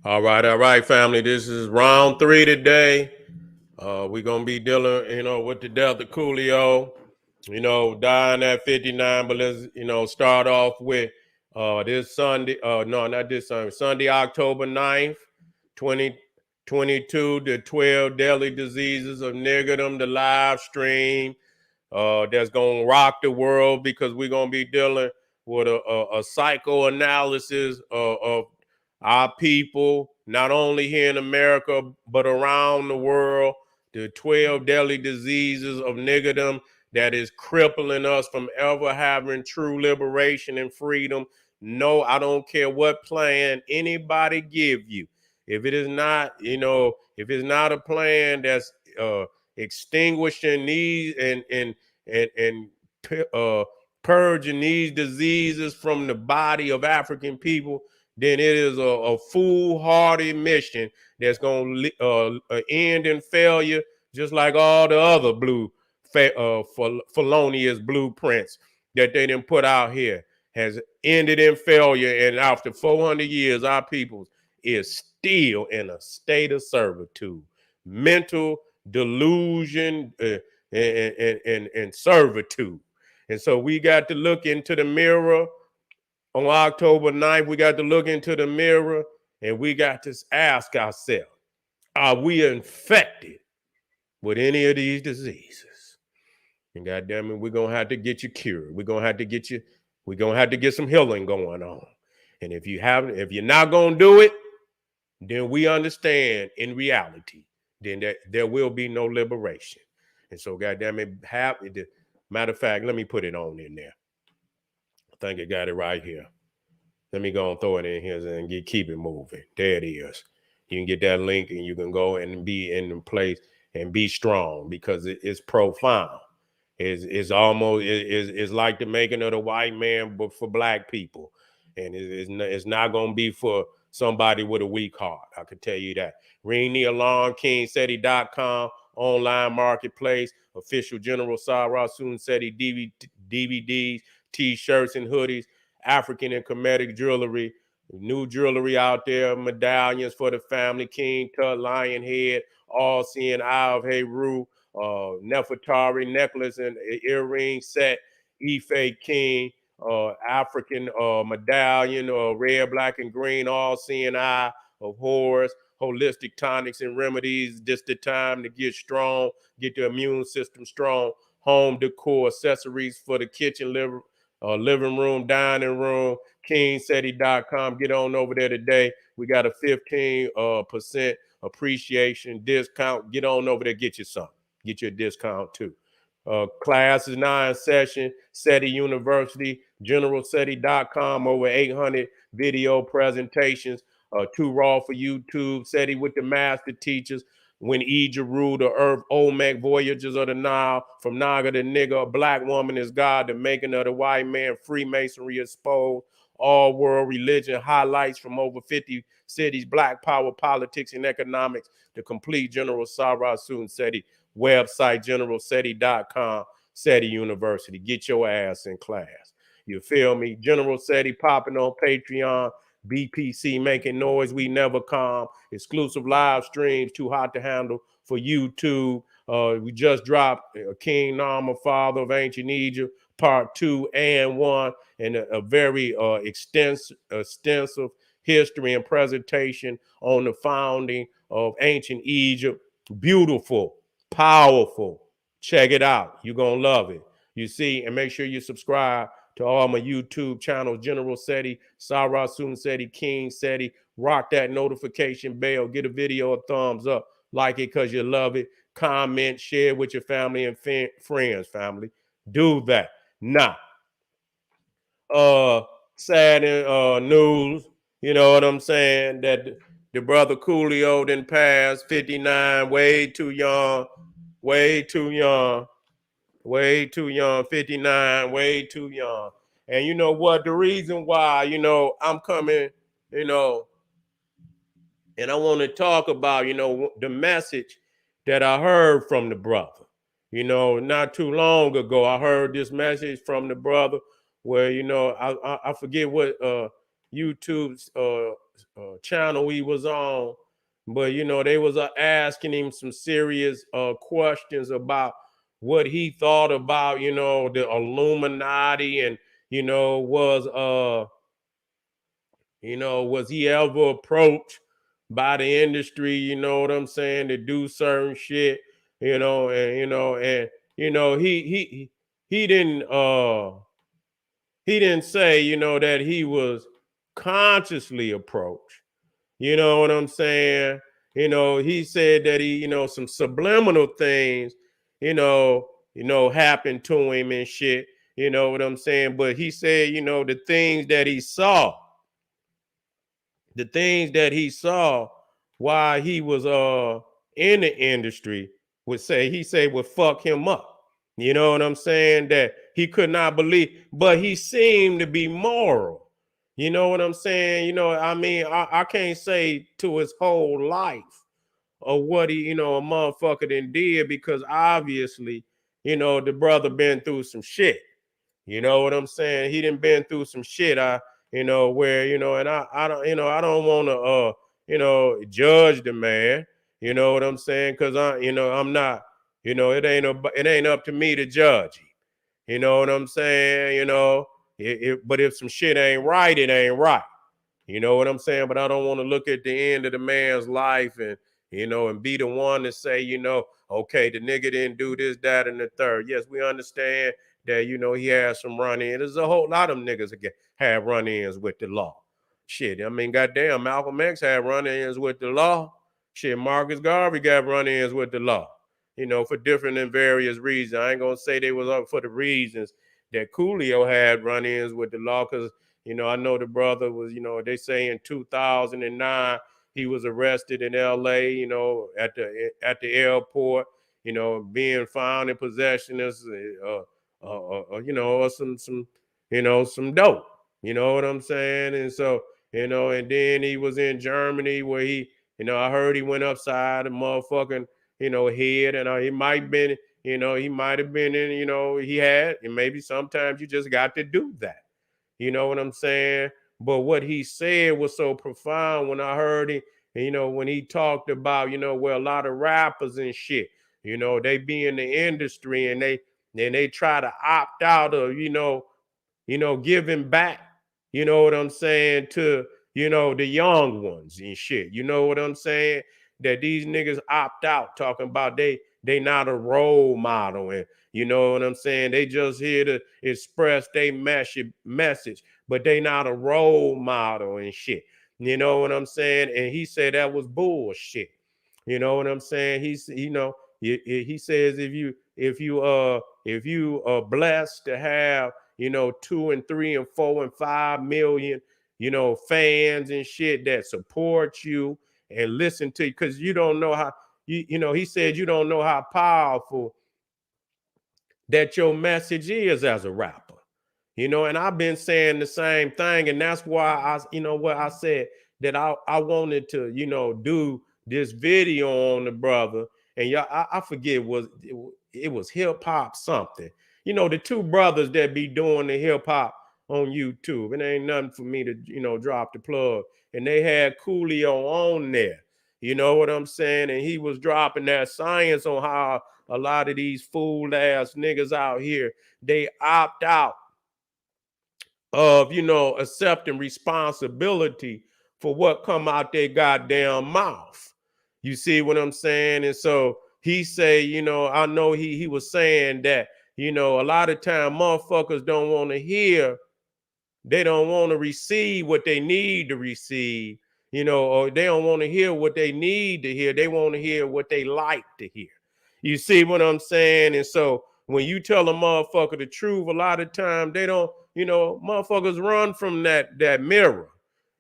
All right, family. This is round three today. We're gonna be dealing, with the death of Coolio, dying at 59. But let's, start off with this Sunday. No, not this Sunday. Sunday, October 9th, 2022. The 12 deadly diseases of niggerdom, the live stream that's gonna rock the world because we're gonna be dealing with a psychoanalysis of our people, not only here in America, but around the world. The 12 deadly diseases of niggerdom that is crippling us from ever having true liberation and freedom. No, I don't care what plan anybody give you. If it is not, if it's not a plan that's extinguishing these and uh, purging these diseases from the body of African people, then it is a foolhardy mission that's going to end in failure, just like all the other felonious blueprints that they didn't put out here has ended in failure. And after 400 years, our people is still in a state of servitude, mental delusion, and servitude. And so we got to look into the mirror on October 9th. We got to look into the mirror and we got to ask ourselves, are we infected with any of these diseases? And goddamn it, we're going to have to get you cured. We're going to have to get you, we're going to have to get some healing going on. And if you're not going to do it, then we understand in reality, then there will be no liberation. And so, goddamn it, matter of fact, let me put it on in there. I think I got it right here. Let me go and throw it in here and keep it moving. There it is. You can get that link and you can go and be in the place and be strong because it's profound. It's like the making of the white man, but for black people. And it's not going to be for somebody with a weak heart. I can tell you that. Ring the alarm, Seti.com, online marketplace, official General Sara, Seti DVDs, T-shirts and hoodies, African and Kemetic jewelry, new jewelry out there, medallions for the family, King Tut, Lion Head, All Seeing Eye of Heru, Nefertari necklace and earring set, Ife King, African medallion, red, black, and green, All Seeing Eye of Horus, holistic tonics and remedies. Just the time to get strong, get the immune system strong. Home decor, accessories for the kitchen, living room, dining room, kingseti.com. Get on over there today. We got a 15% appreciation discount. Get on over there, get you some. Get you a discount too. Class is now in session. Seti University, generalseti.com, over 800 video presentations. Too raw for YouTube. Seti with the master teachers. When Egypt ruled the earth, Olmec, voyagers of the Nile, from Naga to nigger, a black woman is God, the making of the white man, Freemasonry exposed, all world religion, highlights from over 50 cities, black power, politics, and economics, the complete General Sara Seti website, generalseti.com, Seti University. Get your ass in class. You feel me? General Seti popping on Patreon. BPC making noise, we never calm. Exclusive live streams, too hot to handle for YouTube. We just dropped King Nama, Father of Ancient Egypt, Part 2 and 1, and a very extensive history and presentation on the founding of ancient Egypt. Beautiful, powerful. Check it out. You're going to love it. You see, and make sure you subscribe to all my YouTube channels, General Seti, Sara Seti, King Seti. Rock that notification bell. Get a video a thumbs up. Like it because you love it. Comment, share with your family and friends, family. Do that. Now, sad news, you know what I'm saying, that the brother Coolio didn't pass, 59, way too young, way too young. Way too young, 59, way too young. And you know what? The reason why, I'm coming, you know, and I want to talk about, the message that I heard from the brother. Not too long ago, I heard this message from the brother where, I forget what YouTube's channel he was on, but they was asking him some serious questions about what he thought about the Illuminati, and was was he ever approached by the industry, you know what I'm saying, to do certain shit, and he didn't he didn't say, that he was consciously approached. You know what I'm saying? He said that he, some subliminal things, happened to him and shit. You know what I'm saying? But he said, the things that he saw, while he was in the industry he said would fuck him up. You know what I'm saying? That he could not believe, but he seemed to be moral. You know what I'm saying? I mean, I can't say to his whole life of what he, a motherfucker then did, because obviously, the brother been through some shit. You know what I'm saying? He done been through some shit. Where, and I don't, I don't want to, judge the man. You know what I'm saying? Cause I'm not, it ain't up to me to judge him. You know what I'm saying? But if some shit ain't right, it ain't right. You know what I'm saying? But I don't want to look at the end of the man's life and, and be the one to say, okay, the nigga didn't do this, that, and the third. Yes, we understand that, he has some run-ins. There's a whole lot of niggas that have run-ins with the law. Shit, I mean, goddamn, Malcolm X had run-ins with the law. Shit, Marcus Garvey got run-ins with the law, for different and various reasons. I ain't gonna say they was up for the reasons that Coolio had run-ins with the law, because I know the brother was, they say in 2009 he was arrested in LA, at the airport, being found in possession of some dope. You know what I'm saying? And so, and then he was in Germany where he, I heard he went upside the motherfucking, head, and he might been, he might have been in, he had, and maybe sometimes you just got to do that. You know what I'm saying? But what he said was so profound when I heard him, when he talked about, where a lot of rappers and shit, they be in the industry and they try to opt out of, giving back, you know what I'm saying, to, the young ones and shit. You know what I'm saying? That these niggas opt out, talking about they not a role model, and you know what I'm saying? They just here to express their message, but they not a role model and shit. You know what I'm saying? And he said that was bullshit. You know what I'm saying? He says if you are blessed to have 2 and 3 and 4 and 5 million fans and shit that support you and listen to you, because you don't know how he said you don't know how powerful that your message is as a rapper. And I've been saying the same thing, and that's why I said that I wanted to, do this video on the brother, and y'all, I forget it was hip hop something. The two brothers that be doing the hip hop on YouTube. It ain't nothing for me to, drop the plug. And they had Coolio on there. You know what I'm saying? And he was dropping that science on how a lot of these fool ass niggas out here, they opt out of accepting responsibility for what come out their goddamn mouth. You see what I'm saying? And so he say, I know he was saying that, a lot of time motherfuckers don't want to hear, they don't want to receive what they need to receive, or they don't want to hear what they need to hear. They want to hear what they like to hear. You see what I'm saying? And so when you tell a motherfucker the truth, a lot of time they don't, motherfuckers run from that mirror.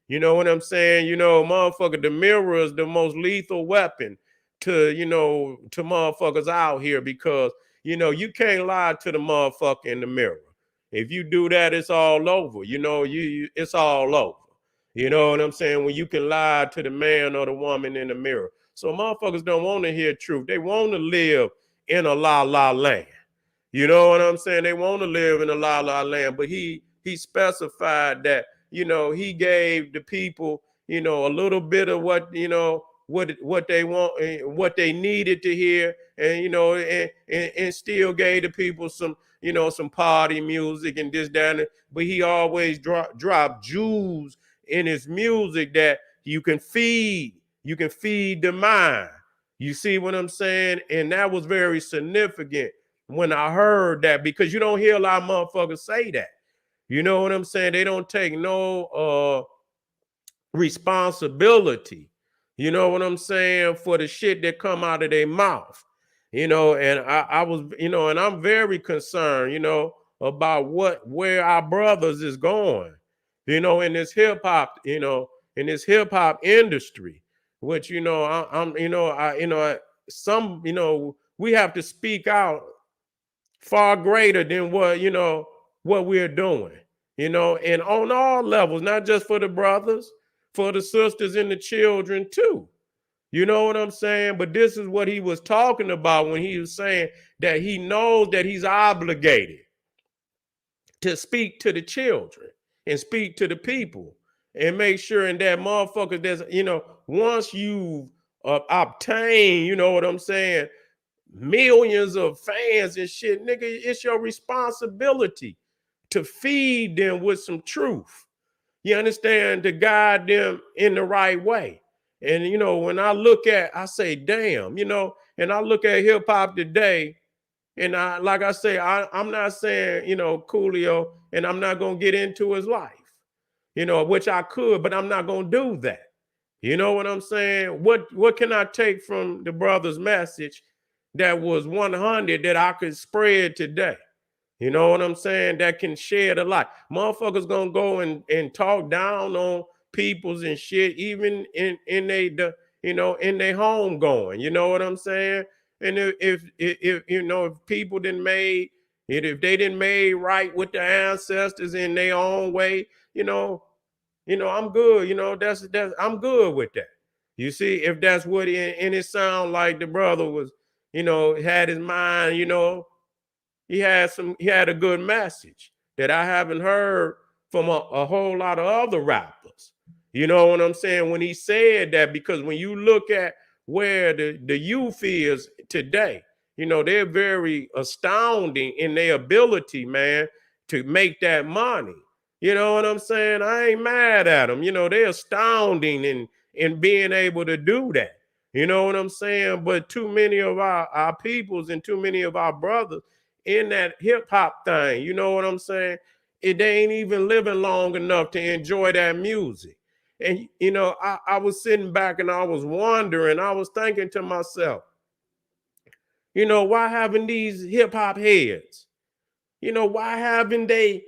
You know what I'm saying? Motherfucker, the mirror is the most lethal weapon to, to motherfuckers out here, because, you can't lie to the motherfucker in the mirror. If you do that, it's all over. It's all over. You know what I'm saying? When you can lie to the man or the woman in the mirror. So motherfuckers don't want to hear truth. They want to live in a la la land. You know what I'm saying? They want to live in a la la land. But he specified that, he gave the people, a little bit of what, what they want, what they needed to hear, and and still gave the people some, some party music and this, that, and but he always drop jewels in his music that you can feed the mind. You see what I'm saying? And that was very significant when I heard that, because you don't hear a lot of motherfuckers say that. You know what I'm saying? They don't take no responsibility, you know what I'm saying, for the shit that come out of their mouth. And I was, and I'm very concerned, about where our brothers is going, in this hip hop, in this hip hop industry, which, I'm, some, we have to speak out far greater than what we're doing, and on all levels, not just for the brothers, for the sisters and the children too. You know what I'm saying? But this is what he was talking about when he was saying that he knows that he's obligated to speak to the children and speak to the people and make sure in that motherfucker there's, once you've obtained, you know what I'm saying, millions of fans and shit, nigga, it's your responsibility to feed them with some truth. You understand? To guide them in the right way. And when I say, damn, and I look at hip hop today, and like I say, I'm not saying, Coolio, and I'm not gonna get into his life, which I could, but I'm not gonna do that. You know what I'm saying? What can I take from the brother's message that was 100 that I could spread today? You know what I'm saying? That can shed a lot. Motherfuckers gonna go and talk down on peoples and shit, even in their home going. You know what I'm saying? And if people didn't made it, if they didn't made right with the ancestors in their own way, I'm good. That's I'm good with that. You see, if that's what and it sound like the brother was, had his mind, he had a good message that I haven't heard from a whole lot of other rappers. You know what I'm saying? When he said that, because when you look at where the youth is today, they're very astounding in their ability, man, to make that money. You know what I'm saying? I ain't mad at them. They're astounding in being able to do that. You know what I'm saying? But too many of our peoples and too many of our brothers in that hip hop thing, you know what I'm saying? They ain't even living long enough to enjoy that music. And I was sitting back and I was wondering, I was thinking to myself, why haven't these hip hop heads, why haven't they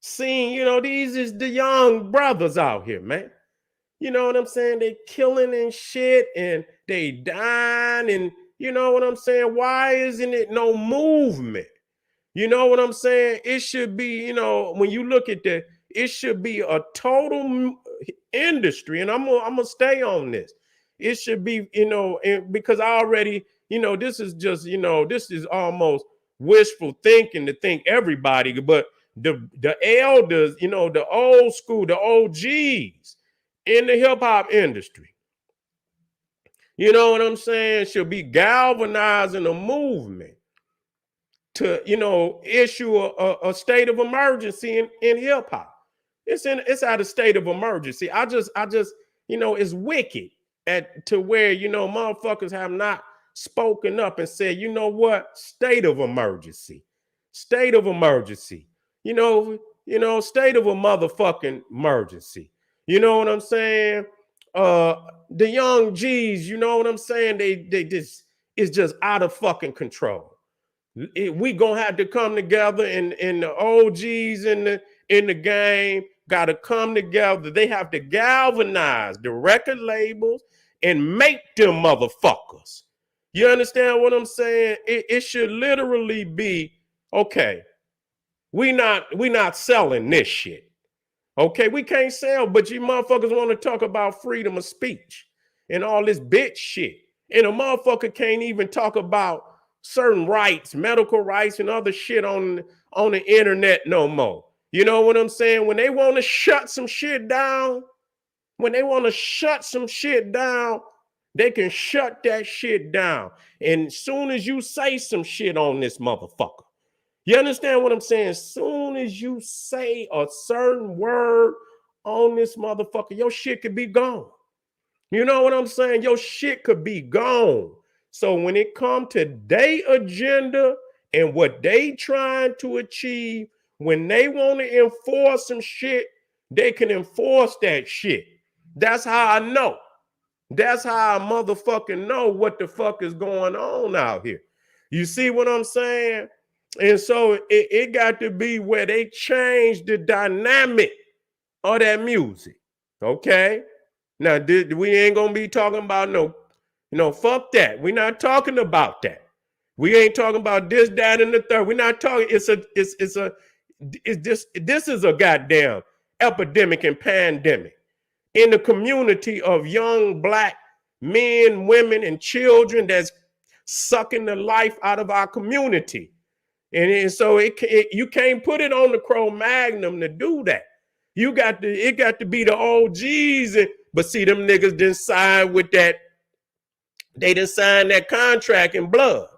seen, these is the young brothers out here, man. You know what I'm saying? They killing and shit and they dying, and you know what I'm saying? Why isn't it no movement? You know what I'm saying? It should be, when you look at it should be a total industry. And I'm gonna stay on this. It should be, because I already, this is just, this is almost wishful thinking to think everybody, but the elders, the old school, the OGs in the hip hop industry, you know what I'm saying, should be galvanizing a movement to issue a state of emergency in hip hop. It's at a state of emergency. I just it's wicked to where motherfuckers have not spoken up and said, you know what, state of emergency, state of emergency, state of a motherfucking emergency. You know what I'm saying? The young G's, you know what I'm saying? They just, it's just out of fucking control. We gonna have to come together, and the OGs in the game got to come together. They have to galvanize the record labels and make them motherfuckers. You understand what I'm saying? It should literally be, okay, we not selling this shit. Okay, we can't sell, but you motherfuckers want to talk about freedom of speech and all this bitch shit. And a motherfucker can't even talk about certain rights, medical rights, and other shit on the internet no more. You know what I'm saying? When they want to shut some shit down, When they want to shut some shit down, they can shut that shit down. And as soon as you say some shit on this motherfucker, you understand what I'm saying? As soon as you say a certain word on this motherfucker, your shit could be gone. You know what I'm saying? Your shit could be gone. So when it come to their agenda and what they trying to achieve, when they want to enforce some shit, they can enforce that shit. That's how I know. That's how I motherfucking know what the fuck is going on out here. You see what I'm saying? And so it got to be where they change the dynamic of that music. Okay? Now, we ain't gonna be talking about fuck that. We're not talking about that. We ain't talking about this, that, and the third. We're not talking. This is a goddamn epidemic and pandemic in the community of young black men, women, and children that's sucking the life out of our community. And so you can't put it on the Cro-Magnum to do that. It got to be the OGs, but see, them niggas didn't sign with that. They didn't sign that contract in blood.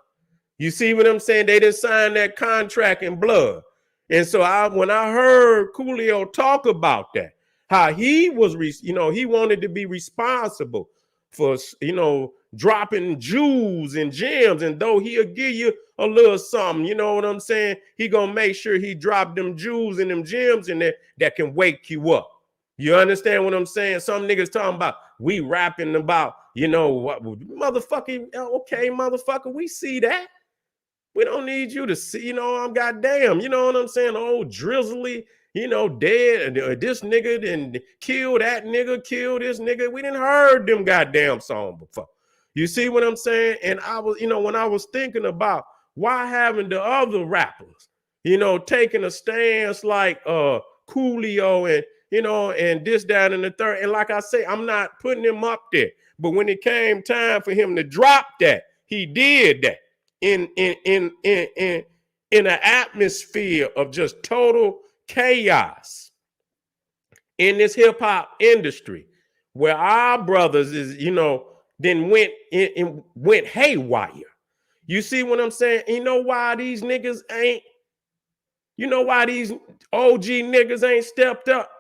You see what I'm saying? They didn't sign that contract in blood. And so when I heard Coolio talk about that, how he was, he wanted to be responsible for, dropping jewels and gems. And though he'll give you a little something, you know what I'm saying? He gonna make sure he drop them jewels and them gems in there that can wake you up. You understand what I'm saying? Some niggas talking about, we rapping about, what, motherfucker, okay, motherfucker, we see that. We don't need you to see, I'm goddamn, you know what I'm saying? Old drizzly, dead. This nigga and kill that nigga, kill this nigga. We didn't heard them goddamn song before. You see what I'm saying? And I was, when I was thinking about why haven't the other rappers, taking a stance like Coolio and, and this, that, and the third. And like I say, I'm not putting him up there. But when it came time for him to drop that, he did that. In an atmosphere of just total chaos in this hip hop industry, where our brothers is, then went haywire. You see what I'm saying? You know why these niggas ain't? You know why these OG niggas ain't stepped up?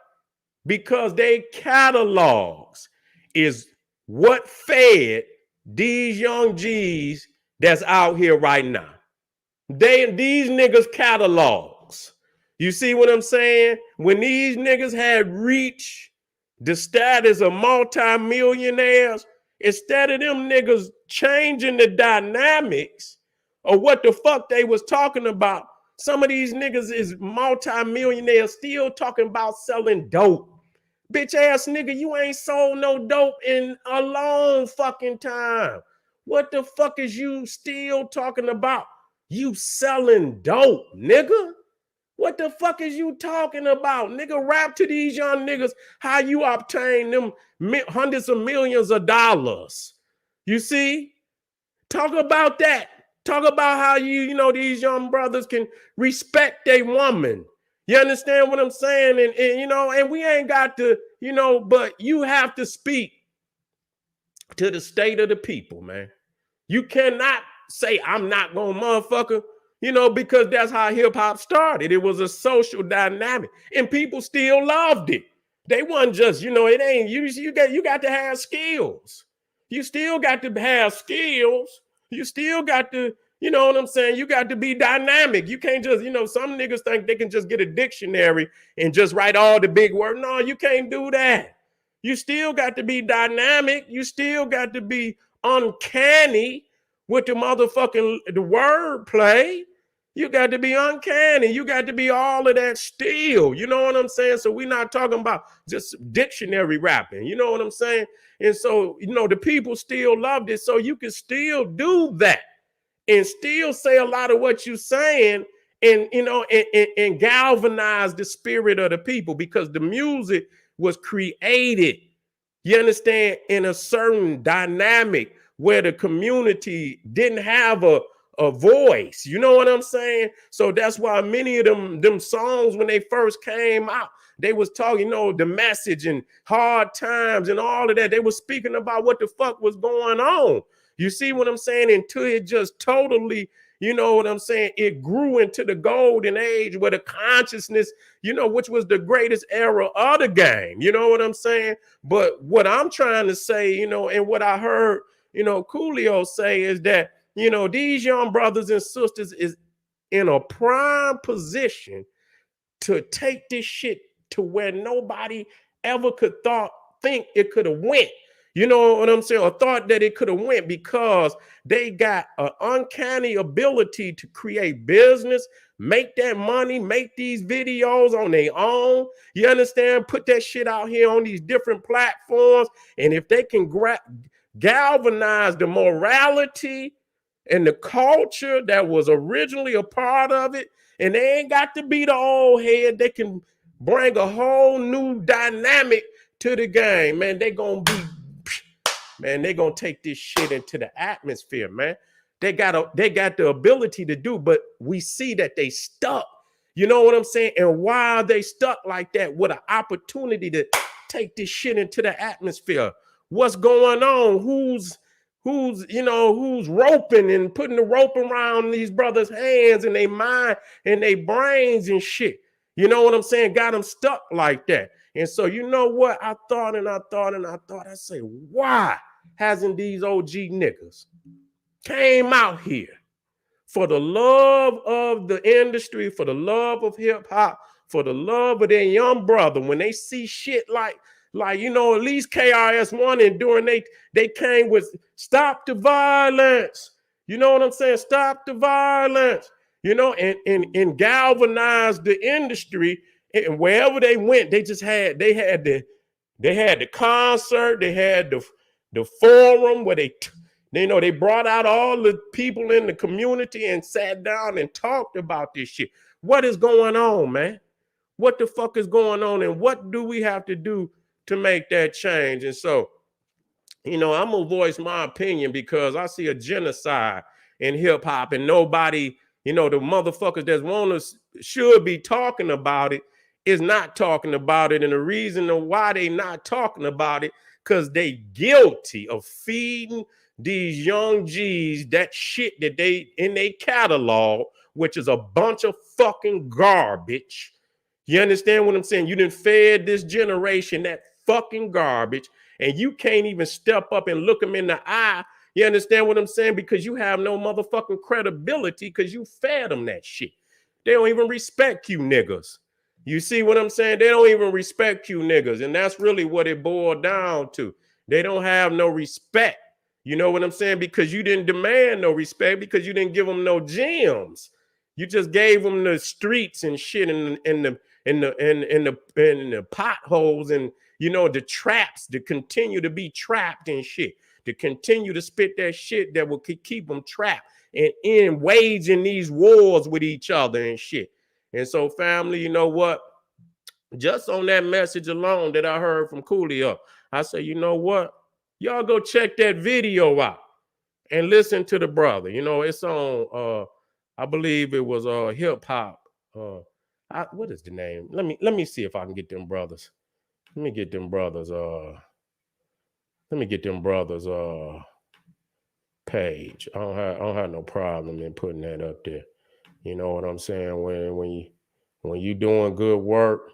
Because they catalogs is what fed these young G's that's out here right now. These niggas catalogs. You see what I'm saying? When these niggas had reached the status of multimillionaires, instead of them niggas changing the dynamics of what the fuck they was talking about, some of these niggas is multimillionaires still talking about selling dope. Bitch ass nigga, you ain't sold no dope in a long fucking time. What the fuck is you still talking about? You selling dope, nigga? What the fuck is you talking about? Nigga, rap to these young niggas how you obtain them hundreds of millions of dollars. You see? Talk about that. Talk about how these young brothers can respect a woman. You understand what I'm saying? And we ain't got to, but you have to speak to the state of the people, man. You cannot say I'm not gonna motherfucker, because that's how hip hop started. It was a social dynamic, and people still loved it. They wasn't just, it ain't you got to have skills. You still got to have skills. You still got to, you know what I'm saying? You got to be dynamic. You can't just, some niggas think they can just get a dictionary and just write all the big words. No, you can't do that. You still got to be dynamic. You still got to be uncanny with the word play. You got to be uncanny. You got to be all of that still. You know what I'm saying? So we're not talking about just dictionary rapping. You know what I'm saying? And so, the people still loved it. So you can still do that and still say a lot of what you're saying and, and galvanize the spirit of the people, because the music was created, you understand, in a certain dynamic where the community didn't have a voice. You know what I'm saying? So that's why many of them songs, when they first came out, They was talking, you know, the message and hard times and all of that. They were speaking about what the fuck was going on. You see what I'm saying? Until it just totally, you know what I'm saying? It grew into the golden age where the consciousness, you know, which was the greatest era of the game. You know what I'm saying? But what I'm trying to say, you know, and what I heard, you know, Coolio say is that, you know, these young brothers and sisters is in a prime position to take this shit to where nobody ever could think it could have went. You know what I'm saying? Or thought that it could have went, because they got an uncanny ability to create business, make that money, make these videos on their own. You understand? Put that shit out here on these different platforms. And if they can galvanize the morality and the culture that was originally a part of it, and they ain't got to be the old head. They can bring a whole new dynamic to the game, man. They gonna take this shit into the atmosphere, man. They got the ability to do, but we see that they stuck. You know what I'm saying? And why they stuck like that with an opportunity to take this shit into the atmosphere? What's going on? Who's roping and putting the rope around these brothers' hands and their mind and their brains and shit? You know what I'm saying? Got them stuck like that. And so, you know what? I thought, I say, why hasn't these OG niggas came out here for the love of the industry, for the love of hip hop, for the love of their young brother, when they see shit like, you know, at least KRS-One and during they came with stop the violence. You know what I'm saying? Stop the violence. You know, and galvanized the industry. And wherever they went, they had the concert, they had the forum where they brought out all the people in the community and sat down and talked about this shit. What is going on, man? What the fuck is going on, and what do we have to do to make that change? And so, you know, I'm gonna voice my opinion because I see a genocide in hip hop, and nobody, you know, the motherfuckers that should be talking about it is not talking about it. And the reason why they not talking about it, because they guilty of feeding these young G's that shit that they in their catalog, which is a bunch of fucking garbage. You understand what I'm saying? You done fed this generation that fucking garbage, and you can't even step up and look them in the eye. You understand what I'm saying? Because you have no motherfucking credibility because you fed them that shit. They don't even respect you niggas. You see what I'm saying? They don't even respect you niggas. And that's really what it boiled down to. They don't have no respect. You know what I'm saying? Because you didn't demand no respect, because you didn't give them no gems. You just gave them the streets and shit and the potholes and, you know, the traps to continue to be trapped and shit, to continue to spit that shit that will keep them trapped and in waging these wars with each other and shit. And so, family, you know what? Just on that message alone that I heard from Coolio, I say, you know what? Y'all go check that video out and listen to the brother. You know, it's on I believe it was hip hop. What is the name? Let me see if I can get them brothers. Let me get them brothers page. I don't have no problem in putting that up there. You know what I'm saying? When you doing good work,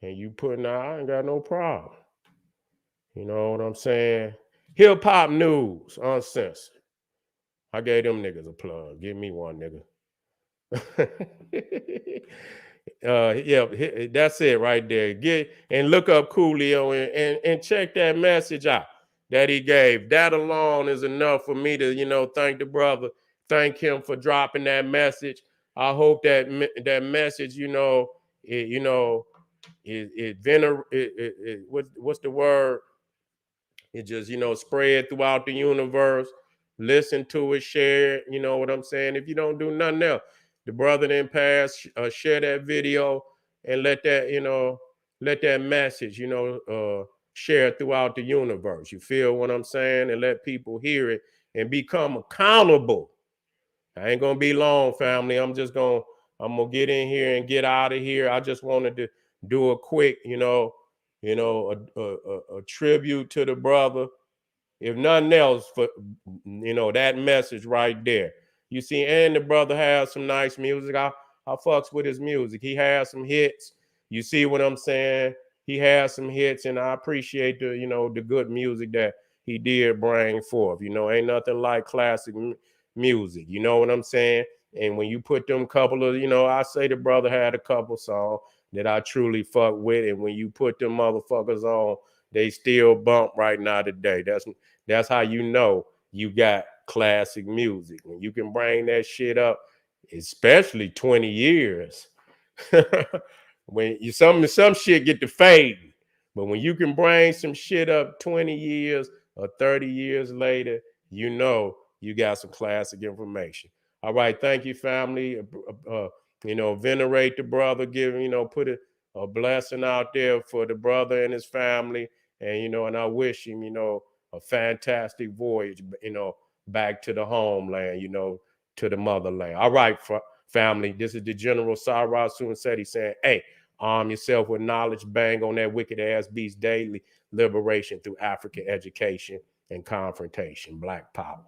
and you putting out, I ain't got no problem. You know what I'm saying? Hip hop news, uncensored. I gave them niggas a plug. Give me one, nigga. Yeah, that's it right there. Get and look up Coolio and check that message out that he gave. That alone is enough for me to, you know, thank the brother, thank him for dropping that message. I hope that message, what's the word? It just, you know, spread throughout the universe. Listen to it, share it. You know what I'm saying? If you don't do nothing else, the brother then pass, share that video and let that message, share throughout the universe. You feel what I'm saying? And let people hear it and become accountable. I ain't gonna be long, family. I'm just gonna I'm gonna get in here and get out of here. I just wanted to do a quick, a tribute to the brother. If nothing else, for that message right there. You see, and the brother has some nice music. I fucks with his music. He has some hits. You see what I'm saying? He has some hits, and I appreciate the good music that he did bring forth. Ain't nothing like classic music. You know what I'm saying? And when you put them couple of, I say the brother had a couple songs that I truly fuck with, and when you put them motherfuckers on, they still bump right now today. That's how you know you got classic music. When you can bring that shit up, especially 20 years. When some shit get to fading. But when you can bring some shit up 20 years or 30 years later, you know you got some classic information. All right, thank you, family. Venerate the brother, put a blessing out there for the brother and his family. And I wish him, a fantastic voyage, back to the homeland, to the motherland. All right, family, this is the General Sara Seten saying, hey, arm yourself with knowledge, bang on that wicked ass beast daily, liberation through African education and confrontation, Black power.